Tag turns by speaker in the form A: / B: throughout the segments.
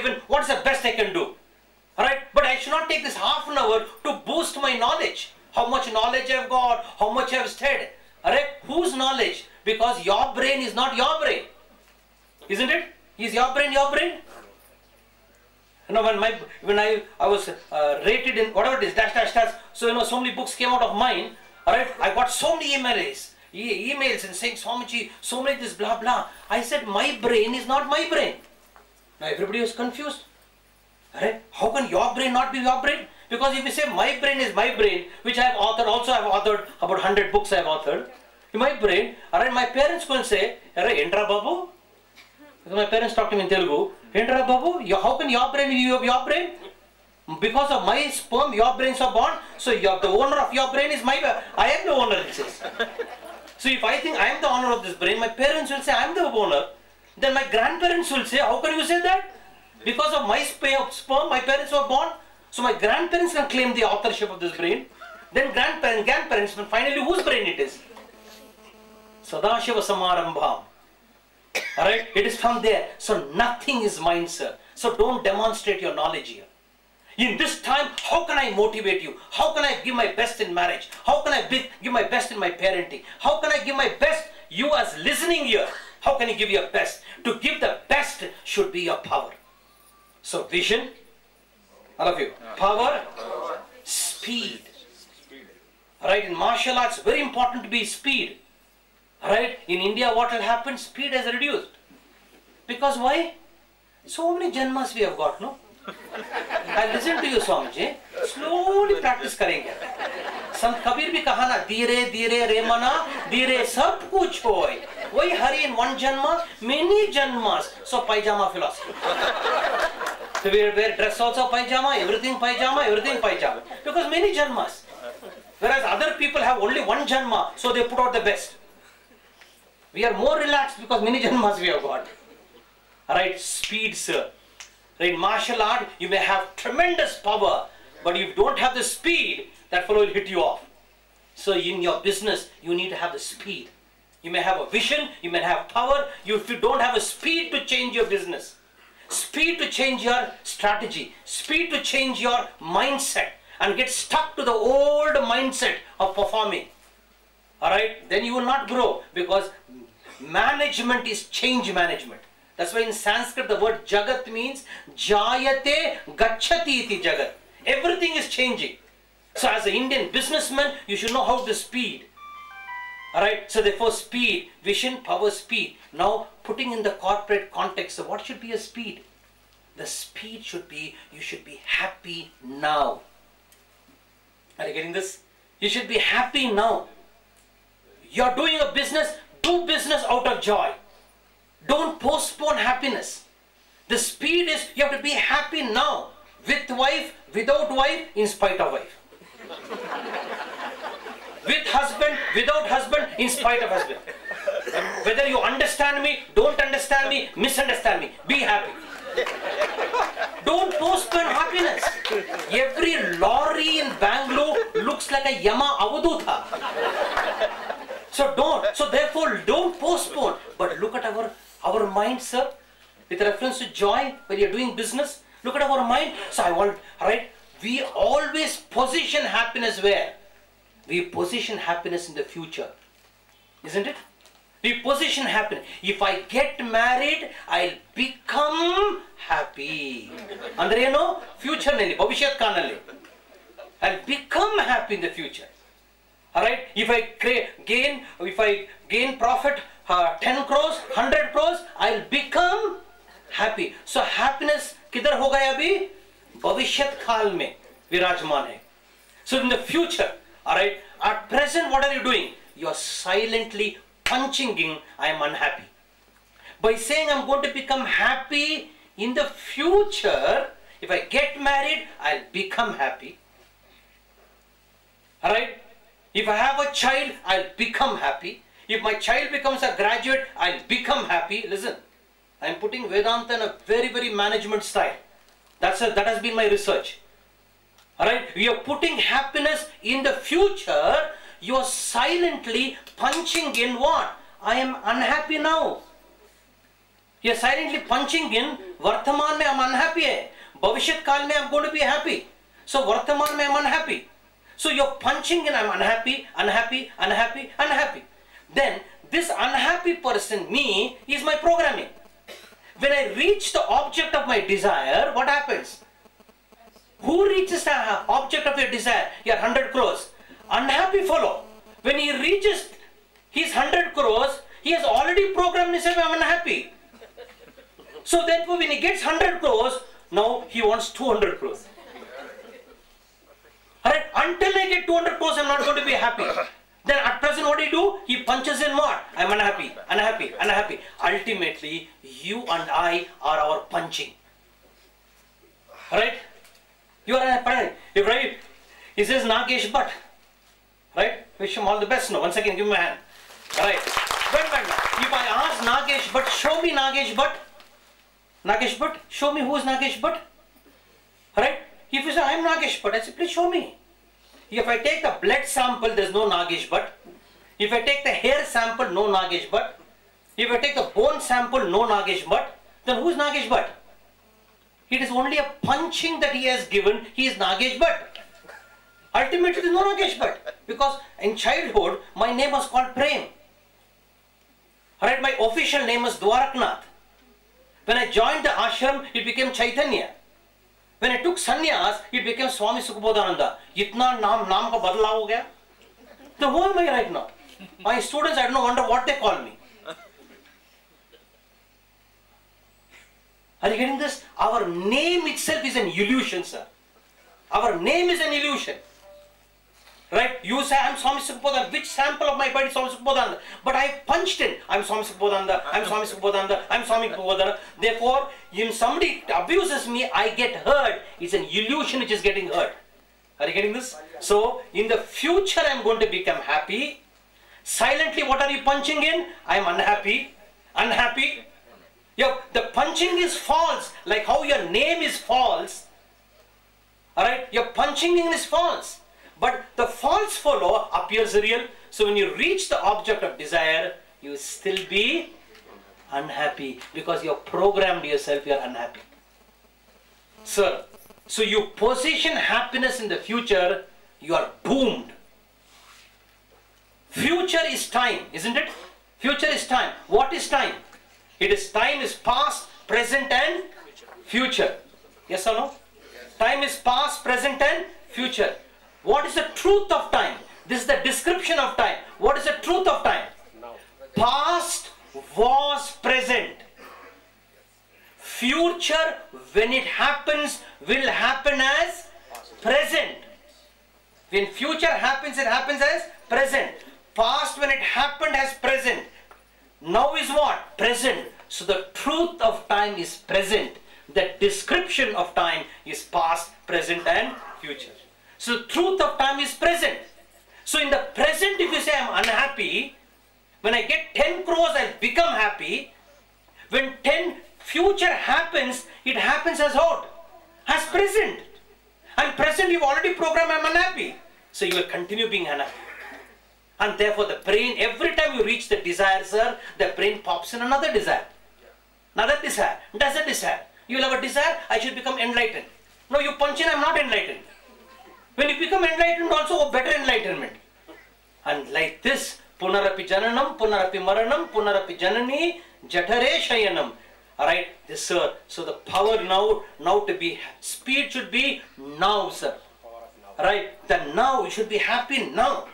A: given, what is the best I can do? Alright, but I should not take this half an hour to boost my knowledge. How much knowledge I have got, how much I have studied. Alright, whose knowledge? Because your brain is not your brain. Isn't it? Is your brain your brain? You know, when I was rated in whatever it is, dash dash dash, so you know, so many books came out of mine. Alright, I got so many emails and saying swamji, so many this blah blah. I said my brain is not my brain. Now everybody was confused. Alright, how can your brain not be your brain? Because if you say my brain is my brain, which I have authored, also I have authored about 100 books I have authored. In my brain, alright, my parents go and say, alright, Endra Babu. Because my parents talk to me in Telugu. Endra Babu, how can your brain be your brain? Because of my sperm, your brains are born. So the owner of your brain is I am the owner, it says. So if I think I am the owner of this brain, my parents will say I am the owner. Then my grandparents will say, how can you say that? Because of my sperm, my parents were born. So my grandparents can claim the authorship of this brain. Then grandparents, and finally whose brain it is? Sadashiva Samarambham. Alright, it is from there. So nothing is mine, sir. So don't demonstrate your knowledge here. In this time, how can I motivate you? How can I give my best in marriage? How can I give my best in my parenting? How can I give my best? You as listening here, how can you give your best? To give the best should be your power. So vision, all of you, power, speed. Alright, in martial arts, very important to be speed. Alright, in India what will happen? Speed has reduced. Because why? So many janmas we have got, no? I listen to you, Swamji. Slowly practice karenge. Sant Kabir bhi kaha na, dheere dheere re mana, dheere sab kuch hoy. Why hurry in one janma? Many janmas. So pajama philosophy. So we wear dress also pajama, everything pajama. Because many janmas. Whereas other people have only one janma, so they put out the best. We are more relaxed because many janmas we have got. Alright, speed, sir. In martial art, you may have tremendous power, but if you don't have the speed, that fellow will hit you off. So in your business, you need to have the speed. You may have a vision, you may have power. If you don't have a speed to change your business, speed to change your strategy, speed to change your mindset, and get stuck to the old mindset of performing, alright, then you will not grow, because management is change management. That's why in Sanskrit the word Jagat means Jayate Gacchati iti Jagat. Everything is changing. So as an Indian businessman, you should know how to speed. Alright, so therefore speed, vision, power, speed. Now putting in the corporate context, so what should be a speed? The speed should be, you should be happy now. Are you getting this? You should be happy now. You're doing a business, do business out of joy. Don't postpone happiness. The speed is, you have to be happy now. With wife, without wife, in spite of wife. With husband, without husband, in spite of husband. Whether you understand me, don't understand me, misunderstand me, be happy. Don't postpone happiness. Every lorry in Bangalore looks like a Yama Avadutha. So therefore don't postpone, but look at our mind, sir, with reference to joy when you're doing business. Look at our mind. So I want, right, we always position happiness where? We position happiness in the future, isn't it? We position happiness. If I get married, I'll become happy. Andre no future nalli, bhavishyat kanalli. I'll become happy in the future. Alright, if I gain profit 10 crores, 100 crores, I'll become happy. So happiness kidhar ho gaya abhi? Bhavishyat kal mein virajman hai. So in the future, alright, at present what are you doing? You are silently punching in, I am unhappy. By saying I'm going to become happy in the future, if I get married, I'll become happy. Alright? If I have a child, I'll become happy. If my child becomes a graduate, I'll become happy. Listen, I'm putting Vedanta in a very, very management style. That has been my research. Alright? We are putting happiness in the future. You are silently punching in what? I am unhappy now. You're silently punching in, Vartaman mein I'm unhappy hai. Bhavishyat Kal mein I'm going to be happy. So Vartaman mein I'm unhappy. So you're punching in, I'm unhappy, unhappy, unhappy, unhappy. Then this unhappy person, me, is my programming. When I reach the object of my desire, what happens? Who reaches the object of your desire? Your 100 crores. Unhappy fellow. When he reaches his 100 crores, he has already programmed himself, I'm unhappy. So therefore when he gets 100 crores, now he wants 200 crores. Alright, until I get 200 crores, I'm not going to be happy. Then at present what do? He punches in more. I'm unhappy, unhappy, unhappy. Ultimately, you and I are our punching. Alright? You are unhappy. Right? He says Nagesh Bhatt. Right? Wish him all the best. No, once again, give him a hand. Alright. If I ask Nagesh Bhatt, show me Nagesh Bhatt. Nagesh Bhatt, show me who is Nagesh Bhatt. Alright? If you say, I am Nagesh Bhatt, I say, please show me. If I take the blood sample, there is no Nagesh Bhatt. If I take the hair sample, no Nagesh Bhatt. If I take the bone sample, no Nagesh Bhatt. Then who is Nagesh Bhatt? It is only a punching that he has given. He is Nagesh Bhatt. Ultimately, there is no Nagesh Bhatt. Because in childhood, my name was called Prem. Alright, my official name was Dwaraknath. When I joined the ashram, it became Chaitanya. When I took sannyas, it became Swami Sukhbodhananda. Itna naam ka badla ho gaya. So who am I right now? My students, I don't know, wonder what they call me. Are you getting this? Our name itself is an illusion, sir. Our name is an illusion. Right? You say, I'm Swami Sukhbodhananda. Which sample of my body is Swami Sukhbodhananda? But I punched in, I'm Swami Sukhbodhananda, I'm Swami Sukhbodhananda, I'm Swami Sukhbodhananda. Therefore, if somebody abuses me, I get hurt. It's an illusion which is getting hurt. Are you getting this? So, in the future, I'm going to become happy. Silently, what are you punching in? I'm unhappy. Unhappy. The punching is false. Like how your name is false. Alright? Your punching in is false. But the false follow appears real. So when you reach the object of desire, you still be unhappy because you have programmed yourself, you are unhappy. Sir, so you possession happiness in the future, you are doomed. Future is time, isn't it? Future is time. What is time? It is time is past, present and future. Yes or no? Time is past, present and future. What is the truth of time? This is the description of time. What is the truth of time? Past was present. Future, when it happens, will happen as present. When future happens, it happens as present. Past, when it happened, as present. Now is what? Present. So the truth of time is present. The description of time is past, present and future. So the truth of time is present. So in the present, if you say I am unhappy, when I get 10 crores, I'll become happy. When 10 future happens, it happens as what? As present. And present, you've already programmed I'm unhappy. So you will continue being unhappy. And therefore the brain, every time you reach the desire, sir, the brain pops in another desire. Another desire, another desire. You will have a desire, I should become enlightened. No, you punch in, I'm not enlightened. When you become enlightened, also a better enlightenment. And like this, punarapi jananam, punarapi maranam, punarapi janani, jatare shayanam. Alright, this sir. So the power now to be, speed should be now, sir. Alright, the now, you should be happy now.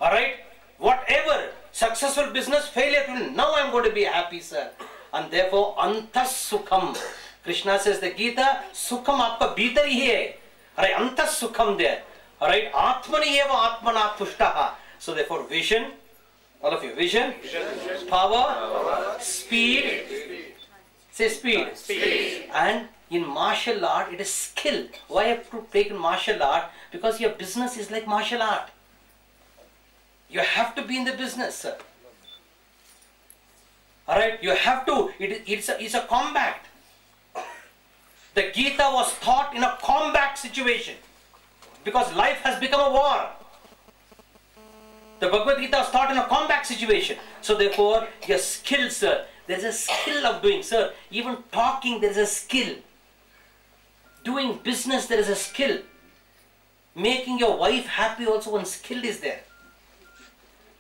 A: Alright, whatever, successful business, failure, now I'm going to be happy, sir. And therefore, antas sukham. Krishna says the Gita, sukham aapka bhitar hi hai. Alright, antas sukham there. Alright, atmani eva atmana pushtaha. So therefore, vision, all of you, vision, power, speed. Say speed. And in martial art, it is skill. Why have to take martial art? Because your business is like martial art. You have to be in the business, sir. Alright, you have to, it's a combat. The Gita was taught in a combat situation. Because life has become a war. The Bhagavad Gita was taught in a combat situation. So therefore, your skills, sir, There is a skill of doing, sir. Even talking, there is a skill. Doing business, there is a skill. Making your wife happy also, one skill is there.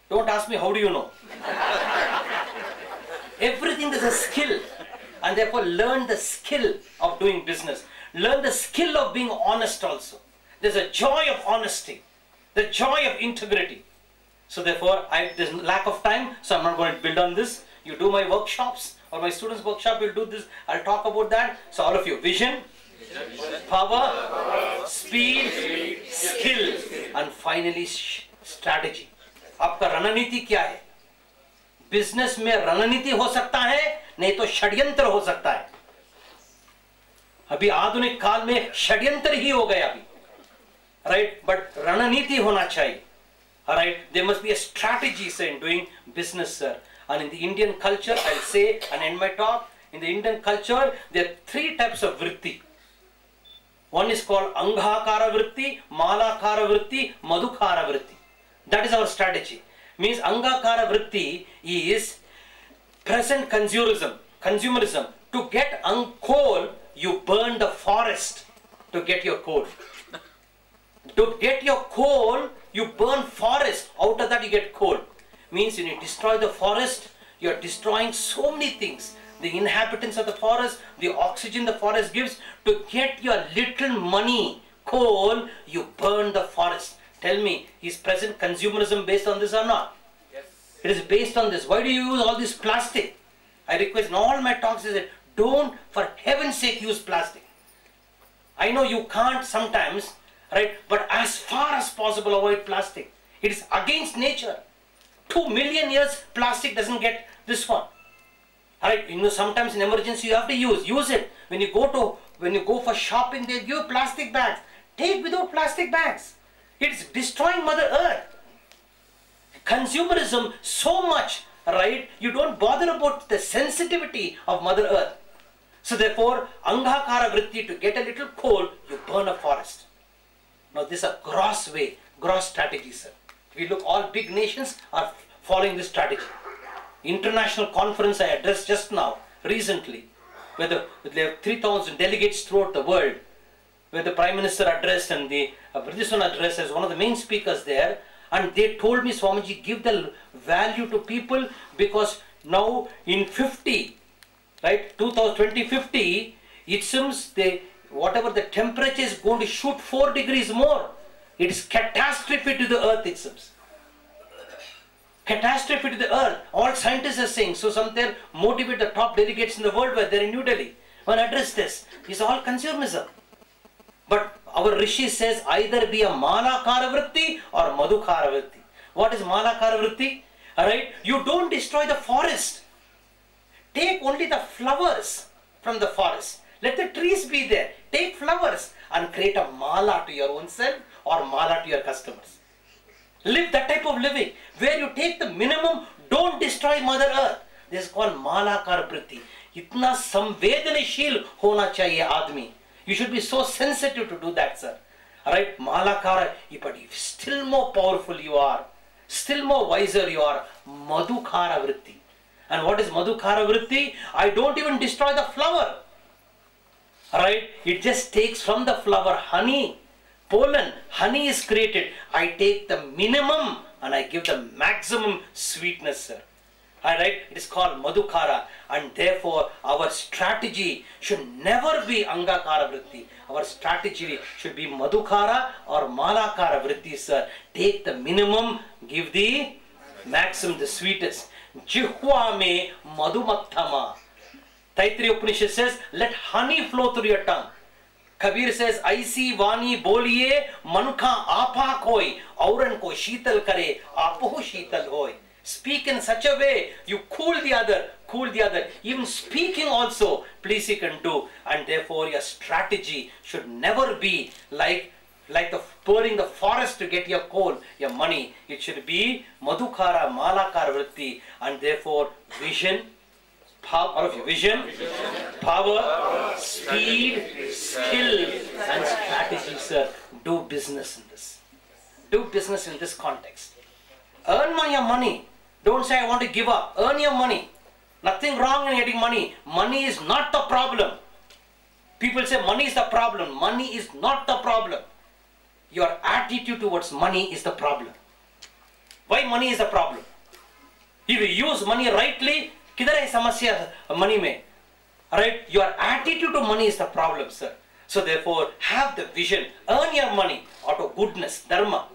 A: Don't ask me, how do you know? Everything is a skill. And therefore, learn the skill of doing business. Learn the skill of being honest also. There's a joy of honesty. The joy of integrity. So therefore, there's lack of time, so I'm not going to build on this. You do my workshops, or my students' workshop will do this. I'll talk about that. So all of you, vision, power, speed, skill, and finally strategy. आपका रणनीति क्या है? Business में रणनीति हो सकता है, नहीं तो षड्यंत्र हो सकता है. अभी आधुनिक काल में षड्यंत्र ही हो गया अभी, right? But रणनीति होना चाहिए. Alright, there must be a strategy, sir, in doing business, sir. And in the Indian culture, I'll say and end my talk. In the Indian culture, there are 3 types of vritti. One is called Anghakara vritti, Malakara vritti, Madhukara vritti. That is our strategy. Means Angakara vritti is present consumerism. To get coal, you burn the forest to get your coal. To get your coal, you burn forest. Out of that you get coal. Means when you destroy the forest, you are destroying so many things. The inhabitants of the forest, the oxygen the forest gives. To get your little money, coal, you burn the forest. Tell me, is present consumerism based on this or not? Yes. It is based on this. Why do you use all this plastic? I request in all my talks is that don't, for heaven's sake, use plastic. I know you can't sometimes, right? But as far as possible, avoid plastic. It is against nature. 2 million years, plastic doesn't get this one. Alright, you know, sometimes in emergency you have to use it. When you go for shopping, they give you plastic bags. Take without plastic bags. It's destroying Mother Earth. Consumerism so much, right? You don't bother about the sensitivity of Mother Earth. So therefore, Anghakara vritti, to get a little coal, you burn a forest. Now this is a gross way, gross strategy, sir. If you look, all big nations are following this strategy. International conference I addressed just now, recently, where there are 3,000 delegates throughout the world, where the Prime Minister addressed and the British one addressed as one of the main speakers there, and they told me, Swamiji, give the value to people, because now in 50, right, 2050, it seems whatever the temperature is going to shoot 4 degrees more. It is catastrophe to the earth, it seems. Catastrophe to the earth. All scientists are saying. So some there motivate the top delegates in the world where they're in New Delhi. When I address this, it's all consumerism. But our Rishi says either be a Malakara vritti or Madhukara vritti. What is Malakara vritti? Alright, you don't destroy the forest. Take only the flowers from the forest. Let the trees be there. Take flowers and create a mala to your own self or mala to your customers. Live that type of living where you take the minimum, don't destroy Mother Earth. This is called Malakara vritti. Itna samvedanasheel hona chahiye aadmi. You should be so sensitive to do that, sir. Alright, Malakara, but if still more powerful you are, still more wiser you are, Madhukara vritti. And what is Madhukara vritti? I don't even destroy the flower. Alright, it just takes from the flower honey, pollen, honey is created. I take the minimum and I give the maximum sweetness, sir. Alright, it is called Madhukara, and therefore our strategy should never be Angakara vritti. Our strategy should be Madhukara or Malakara vritti, sir. Take the minimum, give the maximum, the sweetest. Jihwa me madhumattama. Taittiriya Upanishad says, let honey flow through your tongue. Kabir says, Aisi vani boliye manka apa koi, auran ko sheetal kare, apohu sheetal hoy. Speak in such a way, you cool the other. Even speaking also, please you can do. And therefore your strategy should never be like burning the forest to get your coal, your money. It should be Madhukara, Malakara vritti. And therefore vision, power, speed, skill and strategy, sir. Do business in this. Do business in this context. Earn your money. Don't say I want to give up. Earn your money. Nothing wrong in getting money. Money is not the problem. People say money is the problem. Money is not the problem. Your attitude towards money is the problem. Why money is the problem? If you use money rightly, kidhar hai samasya money mein? Right? Your attitude to money is the problem, sir. So therefore, have the vision. Earn your money out of goodness, dharma.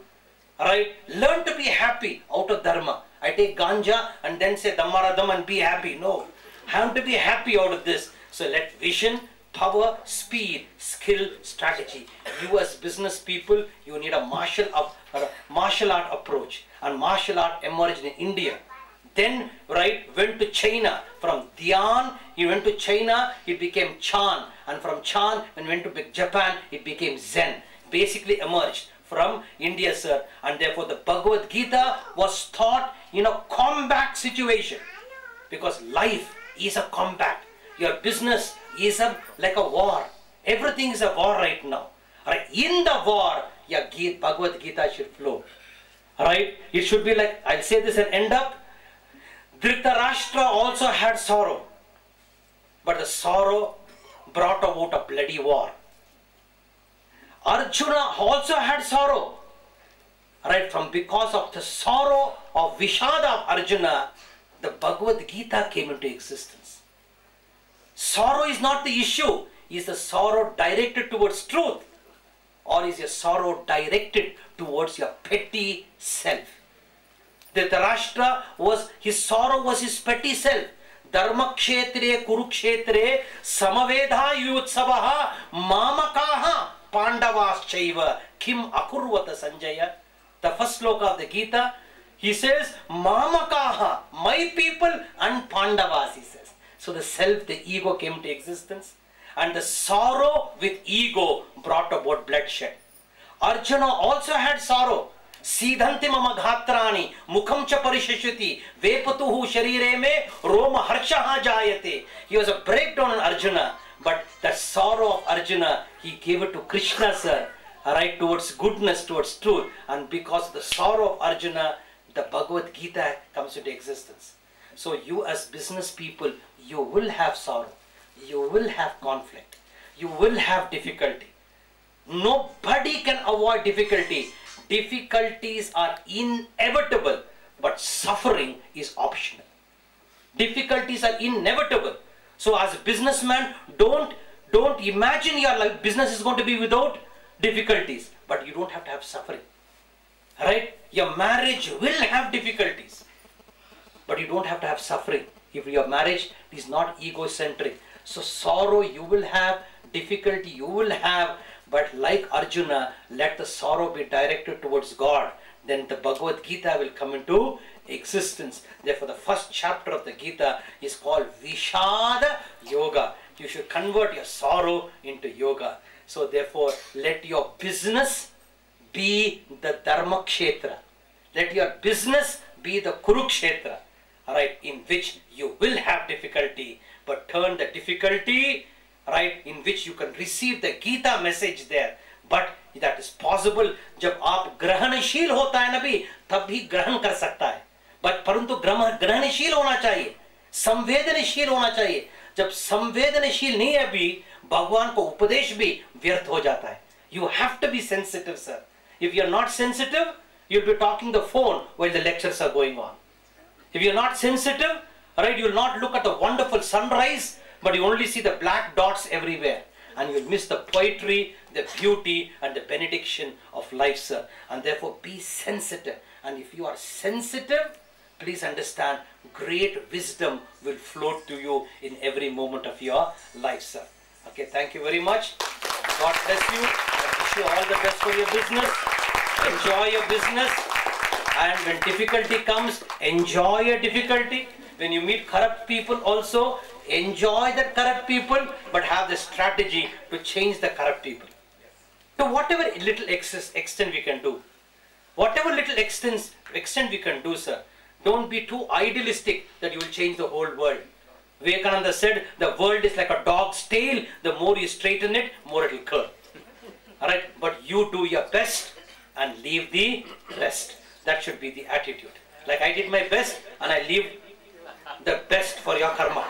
A: Right? Learn to be happy out of dharma. I take ganja and then say dhammaradham and be happy. No. Have to be happy out of this. So let vision, power, speed, skill, strategy. You as business people, you need a martial art approach. And martial art emerged in India. Then, right, went to China. From Dhyan, he went to China, it became Chan. And from Chan, when went to Japan, it became Zen. Basically emerged from India, sir. And therefore the Bhagavad Gita was taught in a combat situation. Because life is a combat. Your business is like a war. Everything is a war right now. Right? In the war, your Bhagavad Gita should flow. Right? It should be like, I'll say this and end up. Dhritarashtra also had sorrow. But the sorrow brought about a bloody war. Arjuna also had sorrow. Right? Because of the sorrow of Vishada of Arjuna, the Bhagavad Gita came into existence. Sorrow is not the issue. Is the sorrow directed towards truth? Or is your sorrow directed towards your petty self? Dhritarashtra his sorrow was his petty self. Dharma kshetre kurukshetre samavedha yutsavaha mamakaha pandavaschaiva kim akurvata sanjaya. The first sloka of the Gita, he says, mamakaha, my people, and Pandavas, he says. So the self, the ego came to existence. And the sorrow with ego brought about bloodshed. Arjuna also had sorrow. Siddhanti mama ghatrani mukham cha parishashyati vepatuhu sharire me roma harshaha jayate. He was a breakdown in Arjuna, but the sorrow of Arjuna, he gave it to Krishna, sir. Right, towards goodness, towards truth. And because of the sorrow of Arjuna, the Bhagavad Gita comes into existence. So you as business people, you will have sorrow. You will have conflict. You will have difficulty. Nobody can avoid difficulty. Difficulties are inevitable, but suffering is optional. Difficulties are inevitable. So as a businessman, don't imagine your life, business is going to be without difficulties, but you don't have to have suffering. Right? Your marriage will have difficulties, but you don't have to have suffering. If your marriage is not egocentric. So sorrow you will have, difficulty you will have, but like Arjuna, let the sorrow be directed towards God. Then the Bhagavad Gita will come into existence. Therefore the first chapter of the Gita is called Vishada Yoga. You should convert your sorrow into yoga. So therefore let your business be the Dharma Kshetra. Let your business be the Kurukshetra. Right, in which you will have difficulty, but turn the difficulty, right, in which you can receive the Gita message there. But that is possible. जब आप ग्रहणशील होता है ना भी, तब भी ग्रहण कर सकता है. But परंतु ग्रहणशील होना चाहिए, संवेदनशील होना चाहिए. जब संवेदनशील नहीं है भी, भगवान को उपदेश भी व्यर्थ हो जाता है. You have to be sensitive, sir. If you are not sensitive, you'll be talking the phone while the lectures are going on. If you're not sensitive, right, you'll not look at the wonderful sunrise, but you only see the black dots everywhere. And you'll miss the poetry, the beauty, and the benediction of life, sir. And therefore, be sensitive. And if you are sensitive, please understand, great wisdom will flow to you in every moment of your life, sir. Okay, thank you very much. God bless you. I wish you all the best for your business. Enjoy your business. And when difficulty comes, enjoy your difficulty. When you meet corrupt people also, enjoy the corrupt people, but have the strategy to change the corrupt people. So whatever little extent we can do, whatever little extent we can do, sir, don't be too idealistic that you will change the whole world. Vivekananda said, the world is like a dog's tail. The more you straighten it, more it will curl. Alright, but you do your best and leave the rest. That should be the attitude. Like I did my best and I leave the best for your karma.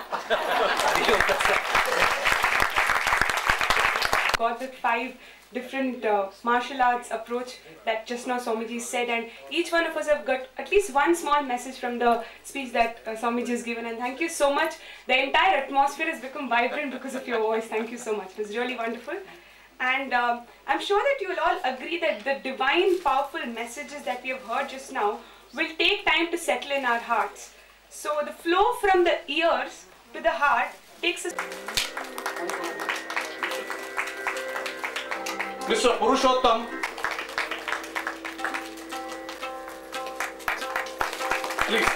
B: Got the 5 different martial arts approach that just now Swamiji said, and each one of us have got at least one small message from the speech that Swamiji has given, and thank you so much. The entire atmosphere has become vibrant because of your voice. Thank you so much. It was really wonderful. And I'm sure that you will all agree that the divine, powerful messages that we have heard just now will take time to settle in our hearts. So the flow from the ears to the heart takes us.
C: Mr. Purushottam, please.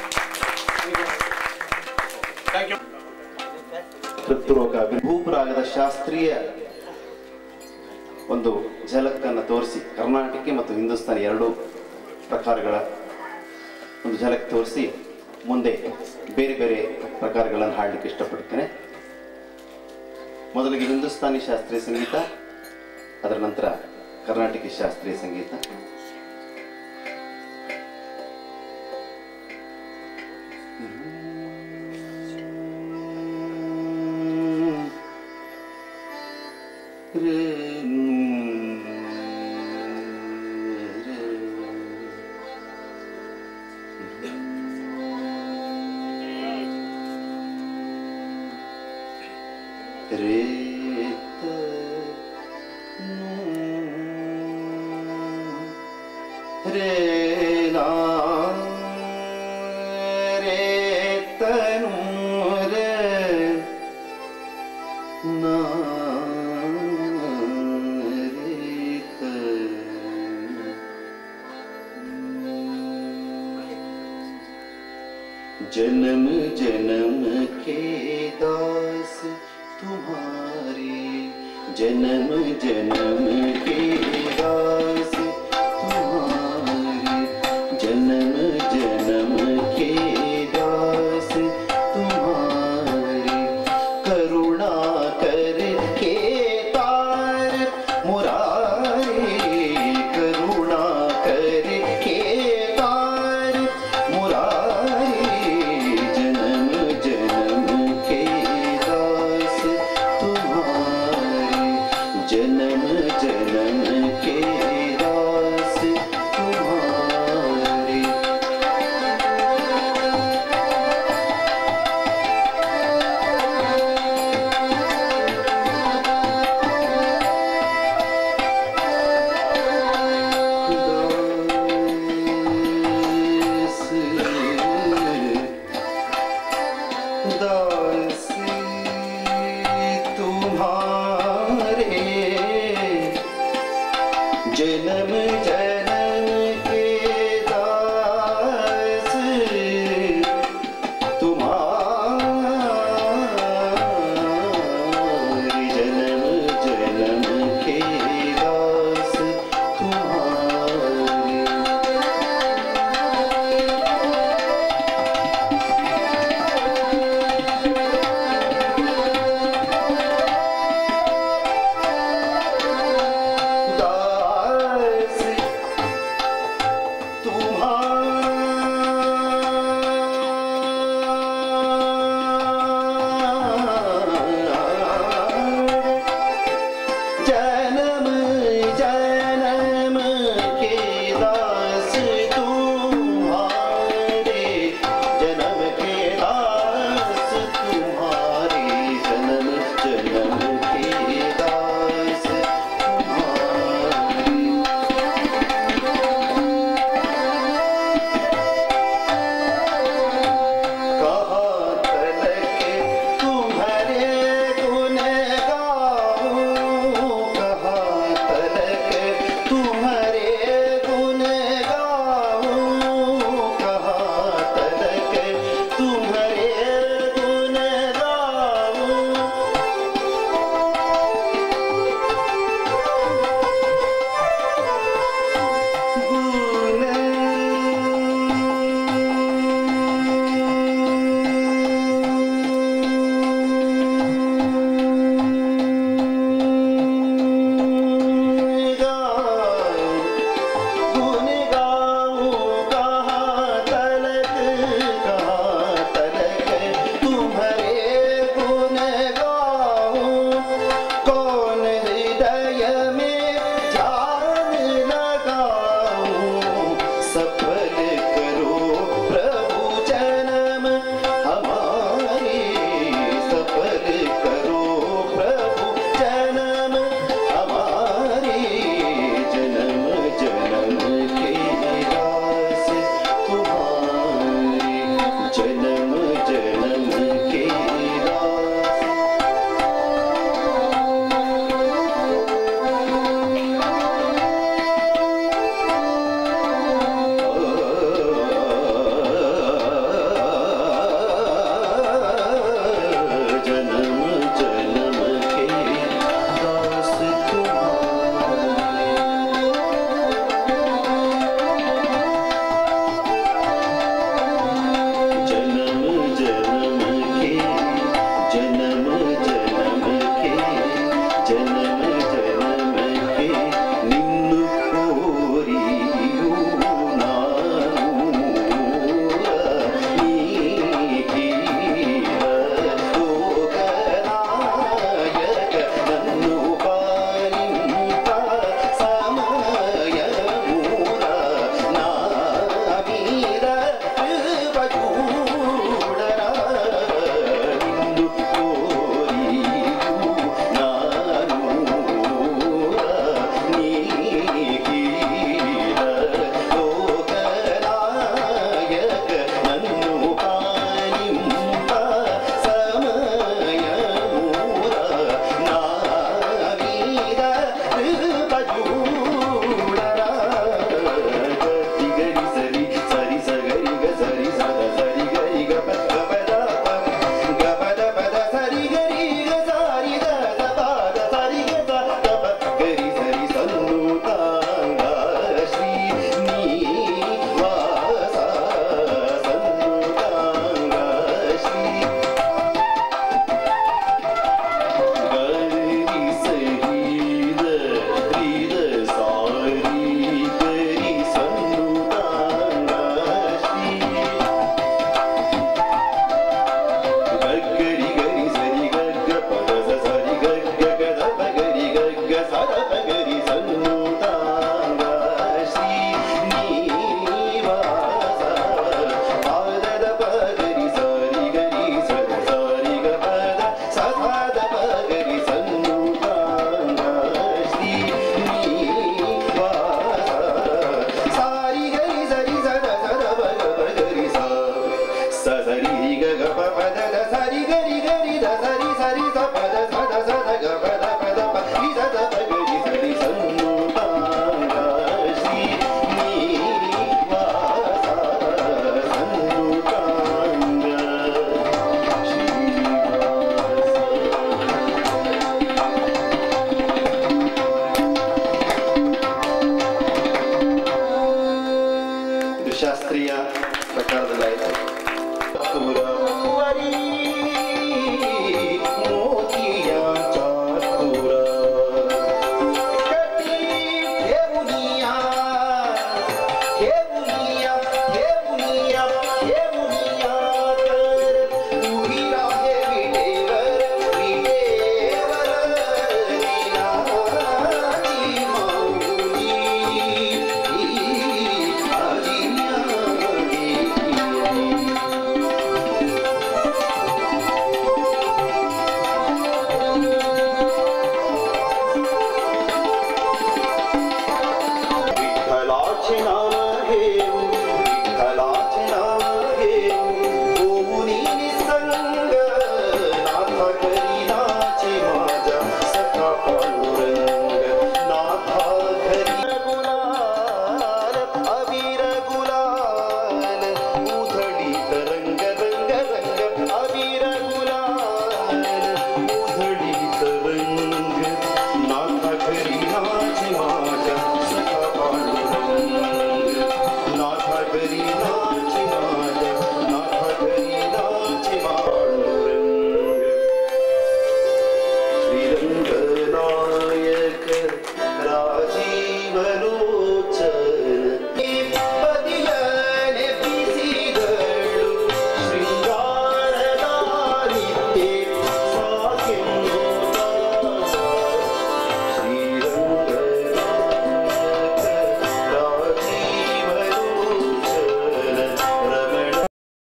C: Thank you.
D: ತೃಪ್ತಿಪೂರ್ವಕ ಭೂಪರಾಗದ ಶಾಸ್ತ್ರೀಯ ಒಂದು ಝಲಕನ್ನು ತೋರಿಸಿ, ಕರ್ನಾಟಕ ಮತ್ತು ಹಿಂದೂಸ್ತಾನಿ ಎರಡೂ ಪ್ರಕಾರಗಳ ಒಂದು ಝಲಕ್ ತೋರಿಸಿ ಮುಂದೆ ಬೇರೆ ಬೇರೆ ಪ್ರಕಾರಗಳನ್ನು ಹಾಡಲಿಕ್ಕೆ ಇಷ್ಟಪಡ್ತೇನೆ. ಮೊದಲಿಗೆ ಹಿಂದೂಸ್ತಾನಿ ಶಾಸ್ತ್ರೀಯ ಸಂಗೀತ, ಅದರ ನಂತರ ಕರ್ನಾಟಕ ಶಾಸ್ತ್ರೀಯ ಸಂಗೀತ. जन्म जन्म के दास तुम्हारे, जन्म जन्म के दास तुम्हारे, जन्म जन्म के दास तुम्हारे, करुणा कर के तार मुरारे, करुणा कर के तार मुरारे, जन्म जन्म के दास तुम्हारे, जन्म जन्म के दास तुम्हारे। दास तुम्हारे, जन्म जन्म के दास तुम्हारे, जन्म जन्म के दास तुम्हारे। दास तुम्हारे,